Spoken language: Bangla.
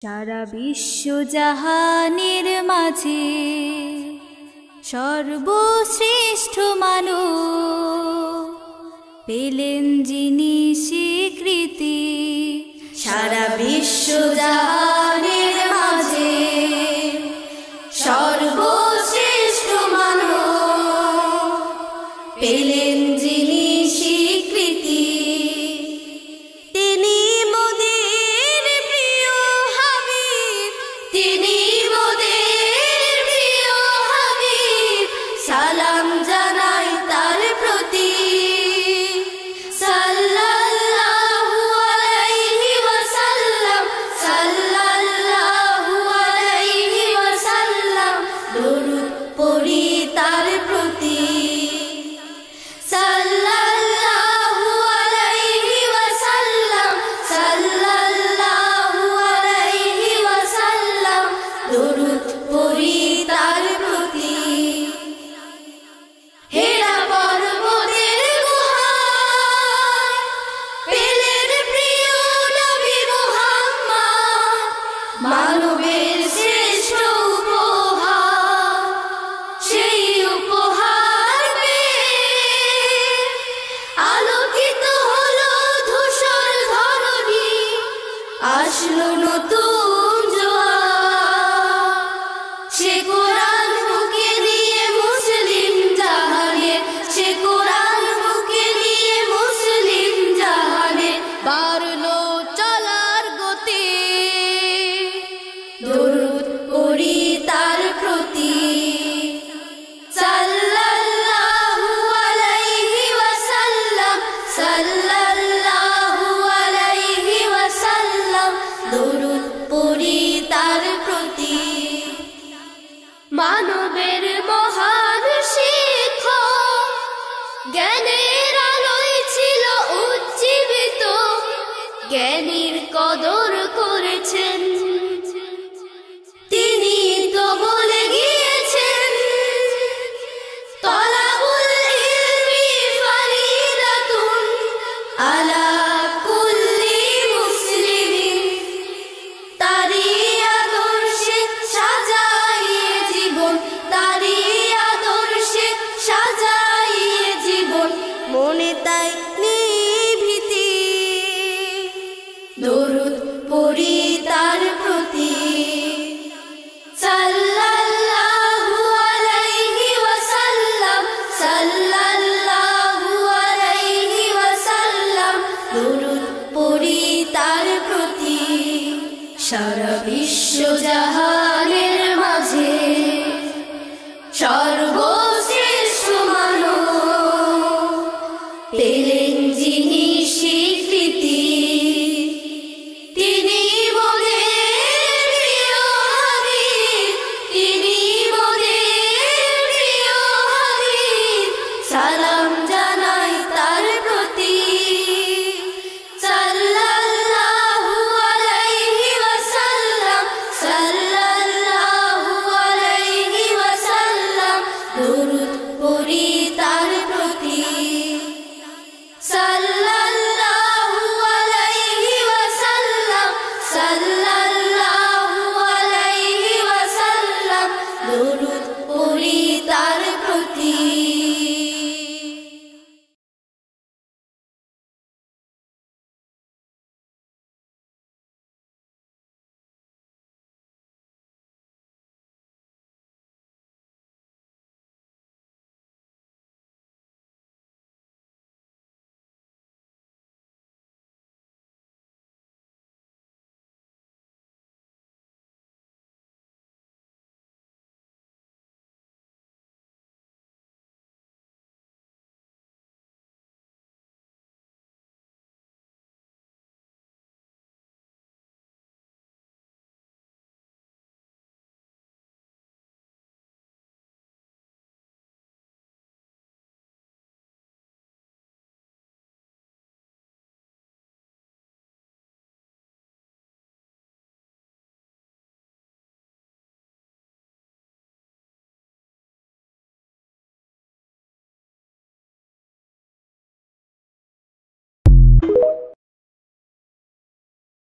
সারা বিশ্ব জাহানের মাঝে সর্বশ্রেষ্ঠ মানব পেলেন যিনি স্বীকৃতি। সারা বিশ্ব জাহানের মাঝে সর্বশ্রেষ্ঠ মানব পেলেন যিনি স্বীকৃতি। তিনি মোদের প্রিয় হাবিব, তিনি মোদের প্রিয় হাবিব, সালাম জানাই তার প্রতি। সাল্লাল্লাহু আলাইহি ওয়াসাল্লাম, সাল্লাল্লাহু আলাইহি ওয়াসাল্লাম, দরুদ পড়ি তার প্রতি। সাল্লাল্লাহু আলাইহি ওয়াসাল্লাম, সাল্লাল্লাহু আলাইহি ওয়াসাল্লাম, দরুদ পড়ি তার প্রতি। হেরা পর্বতের গুহায় পেলেন প্রিয় নবী মুহাম্মদ, মানবের শ্রেষ্ঠ উপহার। সেই উপহার পেয়ে আলোকিত হলো ধূসর ধরণী, আসলো নতুন জোয়ার। সে কোরআন বুকে নিয়ে মুসলিম জাহানে, সে কোরআন বুকে নিয়ে মুসলিম জাহানে বাড়লো চলার গতি। দরুদ পড়ি তার প্রতি। সাল্লাল্লাহু আলাইহি ওয়াসাল্লাম, সাল্লাল্লাহু আলাইহি ওয়াসাল্লাম, দরুদ পড়ি তার প্রতি। মানবের মহান শিক্ষক, জ্ঞানের আলোয় ছিল উজ্জীবিত, জ্ঞানীর কদর করেছেন। তিনি তো বলে গিয়েছেন, তলাবুল ইলমি ফারিদাতুন আলা কুল্লি মুসলিমিন। তারি আদর্শে সাজাইয়ে জীবন, তারি আদর্শে সাজাইয়ে জীবন, মনে তাই নিভৃতি। দরুদ পড়ি তার প্রতি। সাল্লাল্লাহু আলাইহি ওয়াসাল্লাম, সাল্লাল্লাহু আলাইহি ওয়াসাল্লাম, দরুদ পড়ি তার প্রতি। সারা বিশ্ব জাহানের মাঝে